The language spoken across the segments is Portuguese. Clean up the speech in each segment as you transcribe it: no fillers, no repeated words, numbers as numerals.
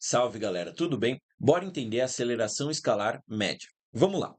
Salve galera, tudo bem? Bora entender a aceleração escalar média. Vamos lá.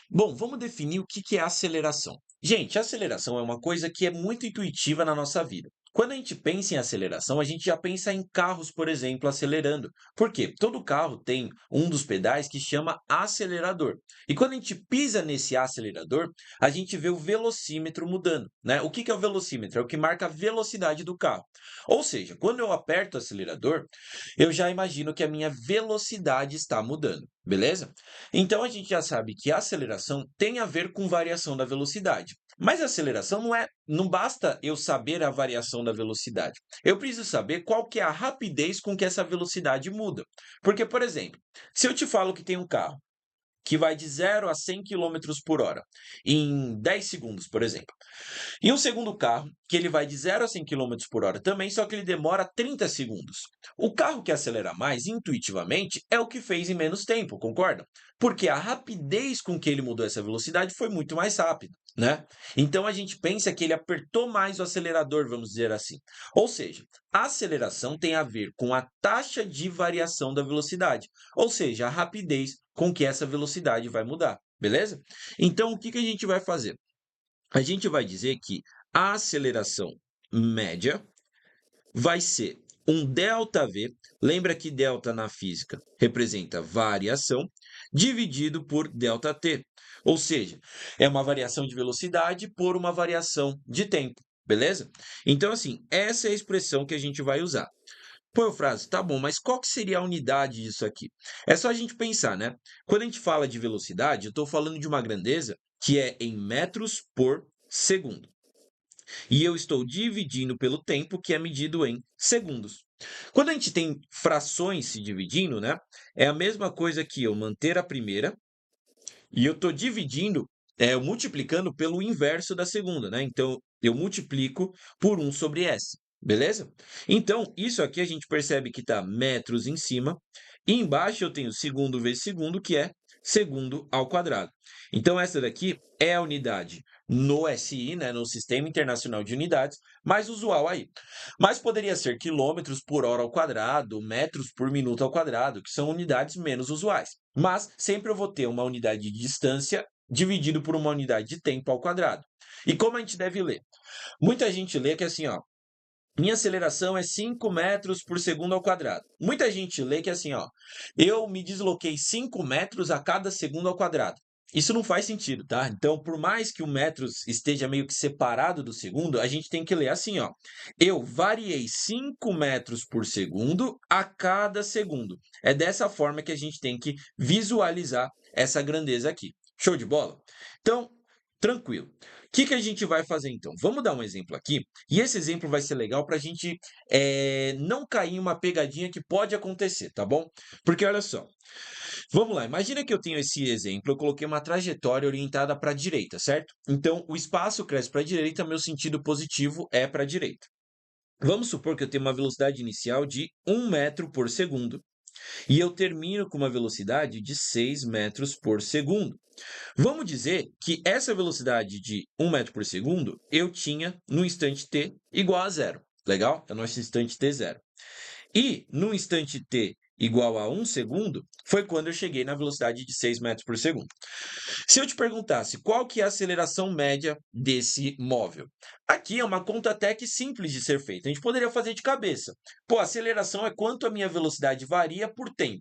Bom, vamos definir o que é aceleração. Gente, a aceleração é uma coisa que é muito intuitiva na nossa vida. Quando a gente pensa em aceleração, a gente já pensa em carros, por exemplo, acelerando. Por quê? Todo carro tem um dos pedais que chama acelerador. E quando a gente pisa nesse acelerador, a gente vê o velocímetro mudando, né? O que é o velocímetro? É o que marca a velocidade do carro. Ou seja, quando eu aperto o acelerador, eu já imagino que a minha velocidade está mudando, beleza? Então a gente já sabe que a aceleração tem a ver com variação da velocidade. Mas a aceleração não basta eu saber a variação da velocidade. Eu preciso saber qual que é a rapidez com que essa velocidade muda. Porque, por exemplo, se eu te falo que tem um carro que vai de 0 a 100 km/h em 10 segundos, por exemplo. E um segundo carro, que ele vai de 0 a 100 km/h também, só que ele demora 30 segundos. O carro que acelera mais, intuitivamente, é o que fez em menos tempo, concorda? Porque a rapidez com que ele mudou essa velocidade foi muito mais rápida, né? Então a gente pensa que ele apertou mais o acelerador, vamos dizer assim. Ou seja, a aceleração tem a ver com a taxa de variação da velocidade, ou seja, a rapidez com que essa velocidade vai mudar, beleza? Então o que a gente vai fazer? A gente vai dizer que a aceleração média vai ser um ΔV, lembra que delta na física representa variação, dividido por ΔT. Ou seja, é uma variação de velocidade por uma variação de tempo, beleza? Então, assim, essa é a expressão que a gente vai usar. Pô, frase, tá bom, mas qual que seria a unidade disso aqui? É só a gente pensar, né? Quando a gente fala de velocidade, eu estou falando de uma grandeza que é em metros por segundo. E eu estou dividindo pelo tempo, que é medido em segundos. Quando a gente tem frações se dividindo, né? É a mesma coisa que eu manter a primeira e eu estou dividindo, eu multiplicando pelo inverso da segunda, né? Então, eu multiplico por 1/s, beleza? Então, isso aqui a gente percebe que está metros em cima, e embaixo eu tenho segundo vezes segundo, que é segundo ao quadrado. Então, essa daqui é a unidade no SI, né, no Sistema Internacional de Unidades, mais usual aí. Mas poderia ser quilômetros por hora ao quadrado, metros por minuto ao quadrado, que são unidades menos usuais. Mas sempre eu vou ter uma unidade de distância dividido por uma unidade de tempo ao quadrado. E como a gente deve ler? Muita gente lê que é assim, ó, minha aceleração é 5 metros por segundo ao quadrado. Muita gente lê que é assim, ó, eu me desloquei 5 metros a cada segundo ao quadrado. Isso não faz sentido, tá? Então, por mais que o metro esteja meio que separado do segundo, a gente tem que ler assim, ó. Eu variei 5 metros por segundo a cada segundo. É dessa forma que a gente tem que visualizar essa grandeza aqui. Show de bola? Então, tranquilo. O que a gente vai fazer então? Vamos dar um exemplo aqui, e esse exemplo vai ser legal para a gente não cair em uma pegadinha que pode acontecer, tá bom? Porque olha só, vamos lá, imagina que eu tenho esse exemplo, eu coloquei uma trajetória orientada para a direita, certo? Então, o espaço cresce para a direita, meu sentido positivo é para a direita. Vamos supor que eu tenho uma velocidade inicial de 1 metro por segundo, e eu termino com uma velocidade de 6 metros por segundo. Vamos dizer que essa velocidade de 1 metro por segundo eu tinha no instante t igual a zero. Legal? É o nosso instante t zero. E no instante t igual a 1 segundo foi quando eu cheguei na velocidade de 6 metros por segundo. Se eu te perguntasse qual que é a aceleração média desse móvel, aqui é uma conta até que simples de ser feita. A gente poderia fazer de cabeça. Pô, a aceleração é quanto a minha velocidade varia por tempo.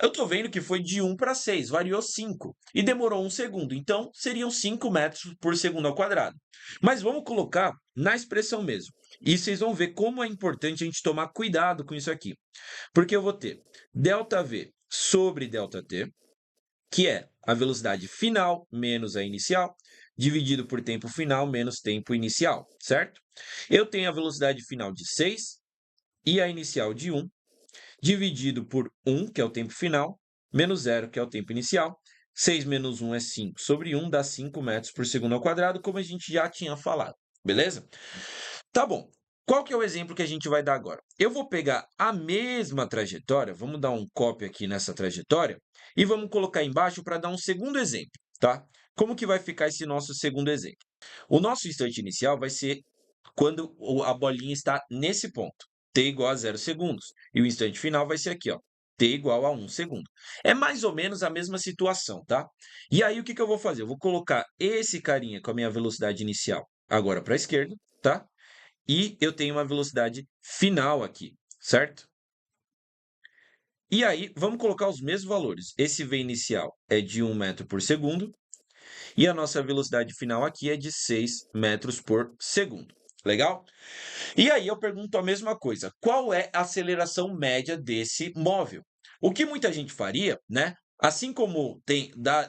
Eu estou vendo que foi de 1 para 6, variou 5 e demorou 1 segundo. Então, seriam 5 metros por segundo ao quadrado. Mas vamos colocar na expressão mesmo. E vocês vão ver como é importante a gente tomar cuidado com isso aqui. Porque eu vou ter ΔV sobre ΔT, que é a velocidade final menos a inicial, dividido por tempo final menos tempo inicial, certo? Eu tenho a velocidade final de 6 e a inicial de 1, dividido por 1, que é o tempo final, menos 0, que é o tempo inicial. 6 menos 1 é 5 sobre 1, dá 5 metros por segundo ao quadrado, como a gente já tinha falado. Beleza? Tá bom. Qual que é o exemplo que a gente vai dar agora? Eu vou pegar a mesma trajetória, vamos dar um copy aqui nessa trajetória, e vamos colocar embaixo para dar um segundo exemplo, tá? Como que vai ficar esse nosso segundo exemplo? O nosso instante inicial vai ser quando a bolinha está nesse ponto, t igual a 0 segundos. E o instante final vai ser aqui, ó, t igual a 1 segundo. É mais ou menos a mesma situação, tá? E aí, o que que eu vou fazer? Eu vou colocar esse carinha com a minha velocidade inicial agora para a esquerda, tá? E eu tenho uma velocidade final aqui, certo? E aí, vamos colocar os mesmos valores. Esse v inicial é de 1 metro por segundo e a nossa velocidade final aqui é de 6 metros por segundo. Legal? E aí eu pergunto a mesma coisa: qual é a aceleração média desse móvel? O que muita gente faria, né? Assim como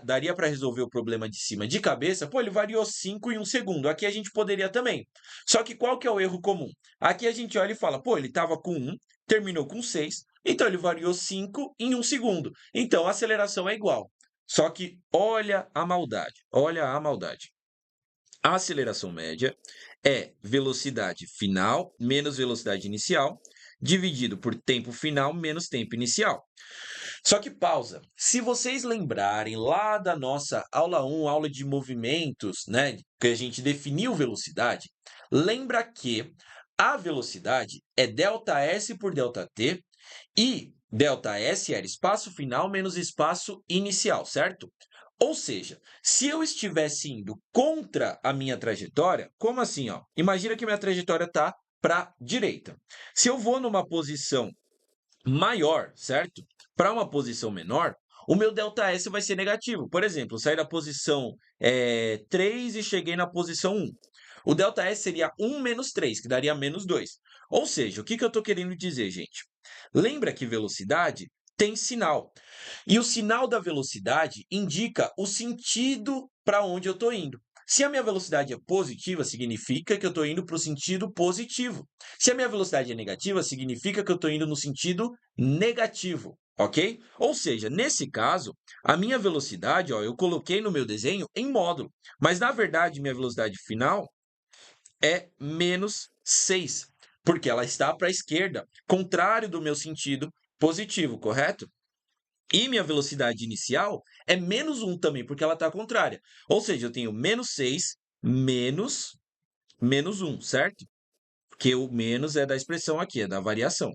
daria para resolver o problema de cima de cabeça, pô, ele variou 5 em 1 segundo. Aqui a gente poderia também. Só que qual que é o erro comum? Aqui a gente olha e fala, pô, ele estava com 1, terminou com 6, então ele variou 5 em 1 segundo. Então a aceleração é igual. Só que olha a maldade, olha a maldade. A aceleração média é velocidade final menos velocidade inicial, dividido por tempo final menos tempo inicial. Só que pausa. Se vocês lembrarem lá da nossa aula 1, aula de movimentos, né, que a gente definiu velocidade, lembra que a velocidade é ΔS por ΔT e ΔS era espaço final menos espaço inicial, certo? Ou seja, se eu estivesse indo contra a minha trajetória, como assim, ó? Imagina que minha trajetória está para a direita. Se eu vou numa posição maior, certo? Para uma posição menor, o meu ΔS vai ser negativo. Por exemplo, eu saí da posição 3 e cheguei na posição 1. O ΔS seria 1 menos 3, que daria menos 2. Ou seja, o que que eu estou querendo dizer, gente? Lembra que velocidade tem sinal. E o sinal da velocidade indica o sentido para onde eu estou indo. Se a minha velocidade é positiva, significa que eu estou indo para o sentido positivo. Se a minha velocidade é negativa, significa que eu estou indo no sentido negativo, ok? Ou seja, nesse caso, a minha velocidade, ó, eu coloquei no meu desenho em módulo, mas na verdade minha velocidade final é menos 6, porque ela está para a esquerda, contrário do meu sentido positivo, correto? E minha velocidade inicial é menos 1 também, porque ela está contrária. Ou seja, eu tenho menos 6 menos 1, certo? Porque o menos é da expressão aqui, é da variação.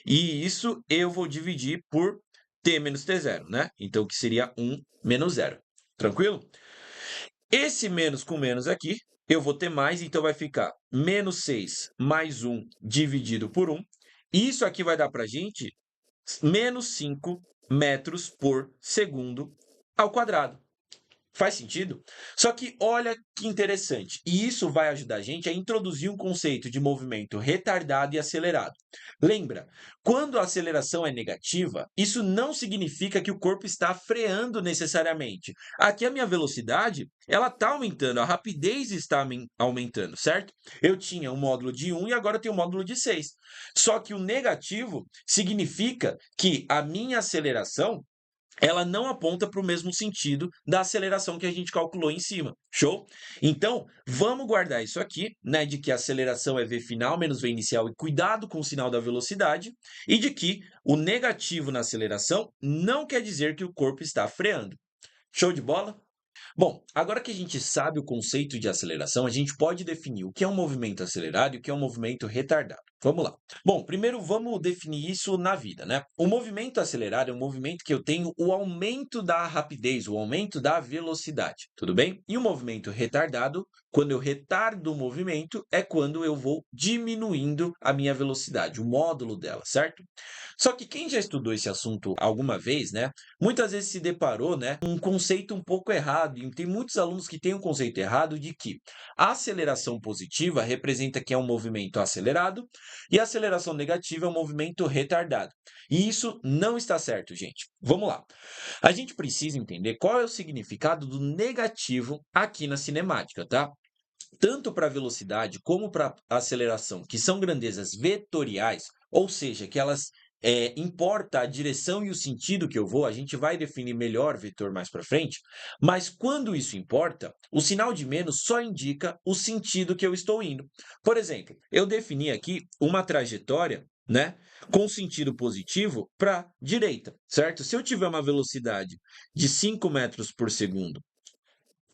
E isso eu vou dividir por t menos t0, né? Então, que seria 1 menos 0. Tranquilo? Esse menos com menos aqui, eu vou ter mais, então vai ficar menos 6 mais 1 dividido por 1. E isso aqui vai dar para a gente menos 5 metros por segundo ao quadrado. Faz sentido? Só que olha que interessante, e isso vai ajudar a gente a introduzir um conceito de movimento retardado e acelerado. Lembra, quando a aceleração é negativa, isso não significa que o corpo está freando necessariamente. Aqui a minha velocidade, ela está aumentando, a rapidez está aumentando, certo? Eu tinha um módulo de 1 e agora eu tenho um módulo de 6. Só que o negativo significa que a minha aceleração ela não aponta para o mesmo sentido da aceleração que a gente calculou em cima. Show? Então, vamos guardar isso aqui, né? De que a aceleração é v final menos v inicial e cuidado com o sinal da velocidade, e de que o negativo na aceleração não quer dizer que o corpo está freando. Show de bola? Bom, agora que a gente sabe o conceito de aceleração, a gente pode definir o que é um movimento acelerado e o que é um movimento retardado. Vamos lá. Bom, primeiro vamos definir isso na vida, né? O movimento acelerado é um movimento que eu tenho o aumento da rapidez, o aumento da velocidade, tudo bem? E o movimento retardado, quando eu retardo o movimento, é quando eu vou diminuindo a minha velocidade, o módulo dela, certo? Só que quem já estudou esse assunto alguma vez, né? Muitas vezes se deparou, né, com um conceito um pouco errado, e tem muitos alunos que têm um conceito errado de que a aceleração positiva representa que é um movimento acelerado e a aceleração negativa é um movimento retardado. E isso não está certo, gente. Vamos lá. A gente precisa entender qual é o significado do negativo aqui na cinemática, tá? Tanto para a velocidade como para a aceleração, que são grandezas vetoriais, ou seja, que elas importa a direção e o sentido que eu vou, a gente vai definir melhor vetor mais para frente, mas quando isso importa, o sinal de menos só indica o sentido que eu estou indo. Por exemplo, eu defini aqui uma trajetória, né, com sentido positivo para direita, certo? Se eu tiver uma velocidade de 5 metros por segundo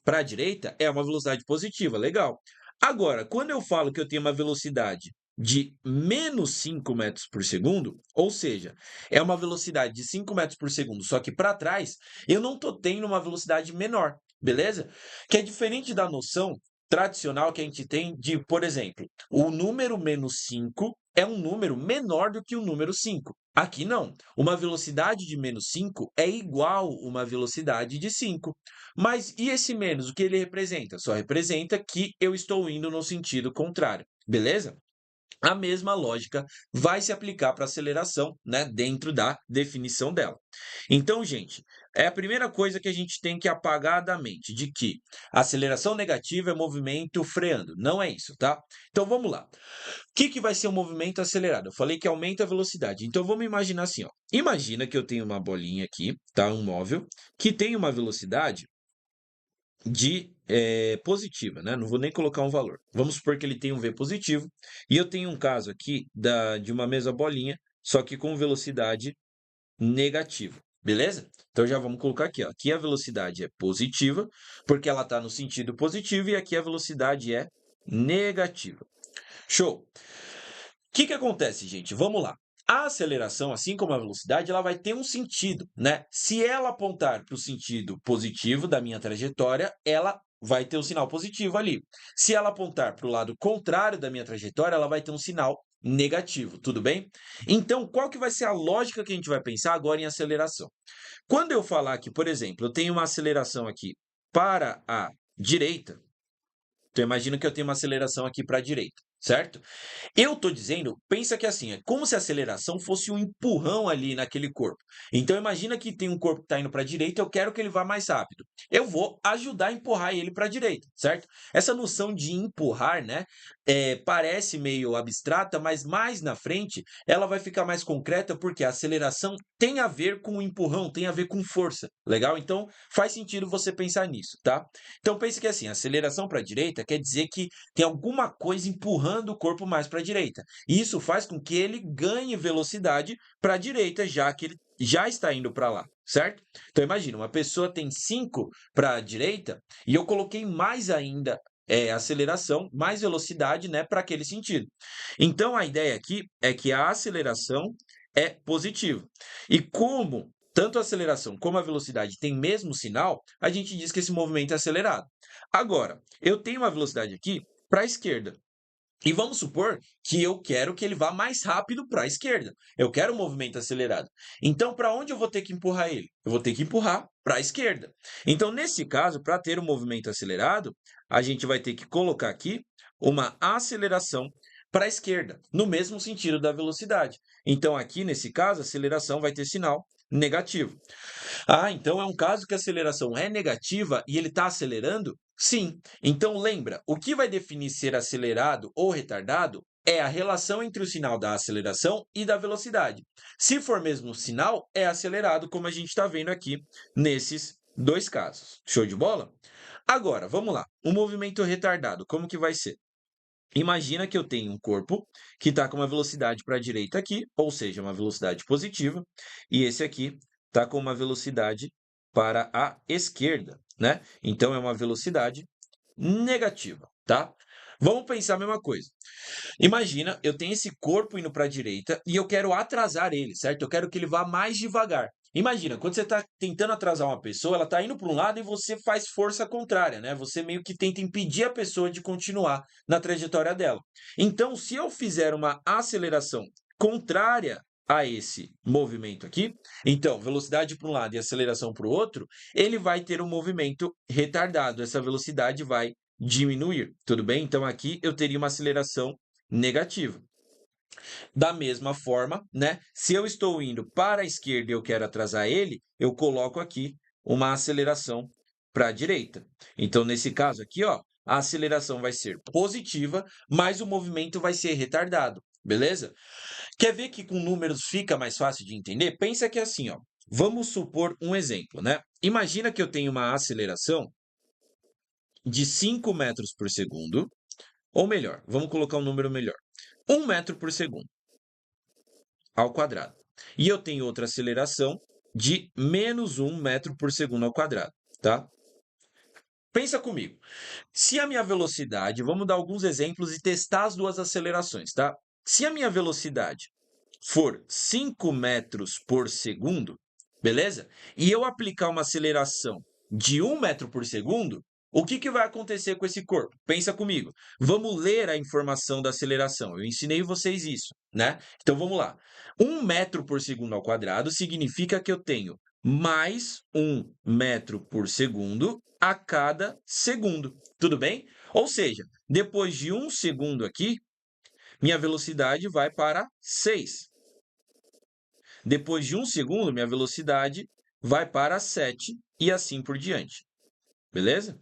para a direita, é uma velocidade positiva, legal. Agora, quando eu falo que eu tenho uma velocidade de menos 5 metros por segundo, ou seja, é uma velocidade de 5 metros por segundo, só que para trás, eu não estou tendo uma velocidade menor, beleza? Que é diferente da noção tradicional que a gente tem de, por exemplo, o número menos 5 é um número menor do que o número 5. Aqui não. Uma velocidade de menos 5 é igual a uma velocidade de 5. Mas e esse menos, o que ele representa? Só representa que eu estou indo no sentido contrário, beleza? A mesma lógica vai se aplicar para a aceleração, né, dentro da definição dela. Então, gente, é a primeira coisa que a gente tem que apagar da mente, de que aceleração negativa é movimento freando. Não é isso, tá? Então, vamos lá. O que vai ser um movimento acelerado? Eu falei que aumenta a velocidade. Então, vamos imaginar assim, ó. Imagina que eu tenho uma bolinha aqui, tá? Um móvel, que tem uma velocidade de positiva, né? Não vou nem colocar um valor. Vamos supor que ele tem um V positivo e eu tenho um caso aqui de uma mesma bolinha, só que com velocidade negativa, beleza? Então já vamos colocar aqui, ó. Aqui a velocidade é positiva, porque ela está no sentido positivo, e aqui a velocidade é negativa. Show! O que acontece, gente? Vamos lá. A aceleração, assim como a velocidade, ela vai ter um sentido, né? Se ela apontar para o sentido positivo da minha trajetória, ela vai ter um sinal positivo ali. Se ela apontar para o lado contrário da minha trajetória, ela vai ter um sinal negativo, tudo bem? Então, qual que vai ser a lógica que a gente vai pensar agora em aceleração? Quando eu falar que, por exemplo, eu tenho uma aceleração aqui para a direita, então imagina que eu tenho uma aceleração aqui para a direita, certo? Eu estou dizendo, pensa que assim, é como se a aceleração fosse um empurrão ali naquele corpo. Então imagina que tem um corpo que está indo para a direita, eu quero que ele vá mais rápido. Eu vou ajudar a empurrar ele para a direita, certo? Essa noção de empurrar, né, parece meio abstrata, mas mais na frente ela vai ficar mais concreta porque a aceleração tem a ver com o empurrão, tem a ver com força, legal? Então faz sentido você pensar nisso, tá? Então pense que assim, a aceleração para a direita quer dizer que tem alguma coisa empurrando o corpo mais para a direita. E isso faz com que ele ganhe velocidade para a direita, já que ele já está indo para lá, certo? Então imagina, uma pessoa tem 5 para a direita e eu coloquei mais ainda aceleração, mais velocidade, né, para aquele sentido. Então a ideia aqui é que a aceleração é positiva. E como tanto a aceleração como a velocidade têm mesmo sinal, a gente diz que esse movimento é acelerado. Agora, eu tenho uma velocidade aqui para a esquerda. E vamos supor que eu quero que ele vá mais rápido para a esquerda. Eu quero um movimento acelerado. Então, para onde eu vou ter que empurrar ele? Eu vou ter que empurrar para a esquerda. Então, nesse caso, para ter um movimento acelerado, a gente vai ter que colocar aqui uma aceleração para a esquerda, no mesmo sentido da velocidade. Então, aqui nesse caso, a aceleração vai ter sinal negativo. Ah, então é um caso que a aceleração é negativa e ele está acelerando? Sim. Então lembra, o que vai definir ser acelerado ou retardado é a relação entre o sinal da aceleração e da velocidade. Se for mesmo sinal, é acelerado, como a gente está vendo aqui nesses dois casos. Show de bola? Agora, vamos lá. O movimento retardado, como que vai ser? Imagina que eu tenho um corpo que está com uma velocidade para a direita aqui, ou seja, uma velocidade positiva, e esse aqui está com uma velocidade para a esquerda, né? Então é uma velocidade negativa, tá? Vamos pensar a mesma coisa. Imagina, eu tenho esse corpo indo para a direita e eu quero atrasar ele, certo? Eu quero que ele vá mais devagar. Imagina, quando você está tentando atrasar uma pessoa, ela está indo para um lado e você faz força contrária, né? Você meio que tenta impedir a pessoa de continuar na trajetória dela. Então, se eu fizer uma aceleração contrária a esse movimento aqui, então, velocidade para um lado e aceleração para o outro, ele vai ter um movimento retardado. Essa velocidade vai diminuir, tudo bem? Então, aqui eu teria uma aceleração negativa. Da mesma forma, né, se eu estou indo para a esquerda e eu quero atrasar ele, eu coloco aqui uma aceleração para a direita. Então, nesse caso aqui, ó, a aceleração vai ser positiva, mas o movimento vai ser retardado, beleza? Quer ver que com números fica mais fácil de entender? Pensa que é assim, ó. Vamos supor um exemplo, né? Imagina que eu tenho uma aceleração de 5 metros por segundo, ou melhor, vamos colocar um número melhor. 1 metro por segundo ao quadrado. E eu tenho outra aceleração de menos 1 metro por segundo ao quadrado, tá? Pensa comigo. Se a minha velocidade, vamos dar alguns exemplos e testar as duas acelerações, tá? Se a minha velocidade for 5 metros por segundo, beleza? E eu aplicar uma aceleração de 1 metro por segundo, o que, que vai acontecer com esse corpo? Pensa comigo. Vamos ler a informação da aceleração. Eu ensinei vocês isso, né? Então vamos lá. 1 metro por segundo ao quadrado significa que eu tenho mais 1 metro por segundo a cada segundo. Tudo bem? Ou seja, depois de 1 segundo aqui, minha velocidade vai para 6. Depois de 1 segundo, minha velocidade vai para 7 e assim por diante. Beleza?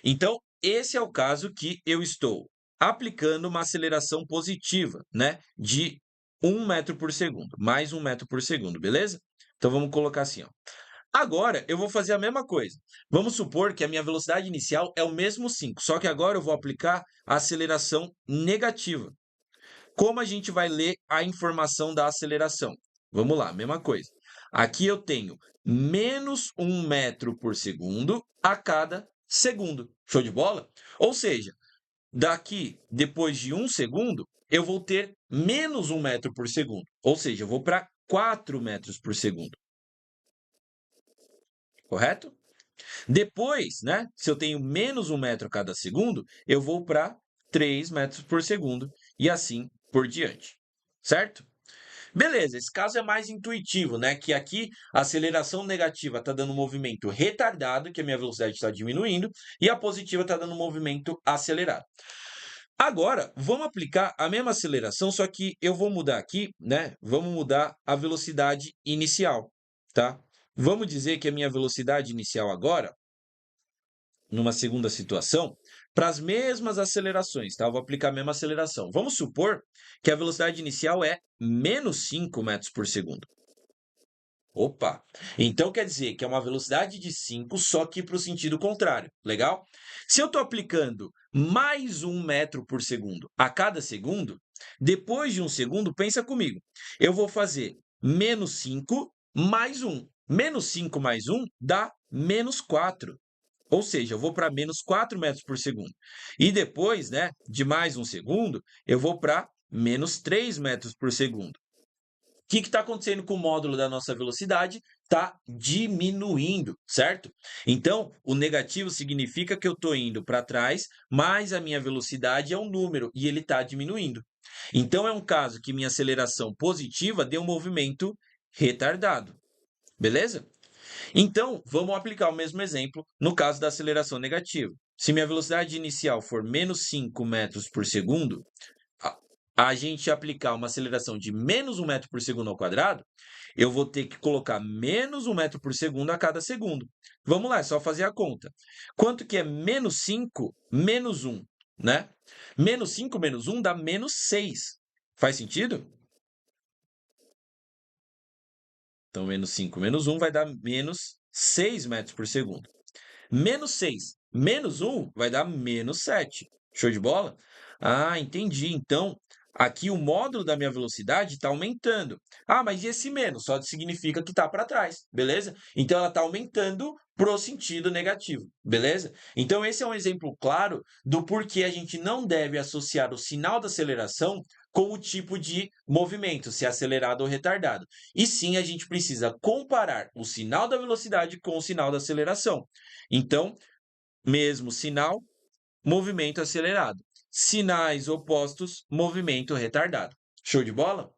Então, esse é o caso que eu estou aplicando uma aceleração positiva, né? De 1 metro por segundo, mais 1 metro por segundo, beleza? Então, vamos colocar assim, ó. Agora, eu vou fazer a mesma coisa. Vamos supor que a minha velocidade inicial é o mesmo 5, só que agora eu vou aplicar a aceleração negativa. Como a gente vai ler a informação da aceleração? Vamos lá, mesma coisa. Aqui eu tenho menos 1 metro por segundo a cada segundo. Show de bola? Ou seja, daqui, depois de 1 segundo, eu vou ter menos 1 metro por segundo. Ou seja, eu vou para 4 metros por segundo. Correto? Depois, né, se eu tenho menos 1 metro a cada segundo, eu vou para 3 metros por segundo e assim por diante. Certo? Beleza, esse caso é mais intuitivo, né? Que aqui a aceleração negativa está dando um movimento retardado, que a minha velocidade está diminuindo, e a positiva está dando um movimento acelerado. Agora, vamos aplicar a mesma aceleração, só que eu vou mudar aqui, né? Vamos mudar a velocidade inicial, tá? Vamos dizer que a minha velocidade inicial agora, numa segunda situação, para as mesmas acelerações, tá? Eu vou aplicar a mesma aceleração. Vamos supor que a velocidade inicial é menos 5 metros por segundo. Opa! Então quer dizer que é uma velocidade de 5, só que para o sentido contrário. Legal? Se eu estou aplicando mais 1 metro por segundo a cada segundo, depois de 1 segundo, pensa comigo. Eu vou fazer menos 5 mais 1. Menos 5 mais 1 dá menos 4. Ou seja, eu vou para menos 4 metros por segundo. E depois, né, de mais 1 segundo, eu vou para menos 3 metros por segundo. O que está acontecendo com o módulo da nossa velocidade? Está diminuindo, certo? Então, o negativo significa que eu estou indo para trás, mas a minha velocidade é um número e ele está diminuindo. Então, é um caso que minha aceleração positiva deu um movimento retardado. Beleza? Então, vamos aplicar o mesmo exemplo no caso da aceleração negativa. Se minha velocidade inicial for menos 5 metros por segundo, a gente aplicar uma aceleração de menos 1 metro por segundo ao quadrado, eu vou ter que colocar menos 1 metro por segundo a cada segundo. Vamos lá, é só fazer a conta. Quanto que é menos 5 menos 1, né? Menos 5 menos 1 dá menos 6. Faz sentido? Então, menos 5 menos 1 vai dar menos 6 metros por segundo. Menos 6 menos 1 vai dar menos 7. Show de bola? Ah, entendi. Então, aqui o módulo da minha velocidade está aumentando. Ah, mas e esse menos? Só significa que está para trás, beleza? Então, ela está aumentando pro sentido negativo, beleza? Então, esse é um exemplo claro do porquê a gente não deve associar o sinal da aceleração com o tipo de movimento, se é acelerado ou retardado. E sim, a gente precisa comparar o sinal da velocidade com o sinal da aceleração. Então, mesmo sinal, movimento acelerado. Sinais opostos, movimento retardado. Show de bola?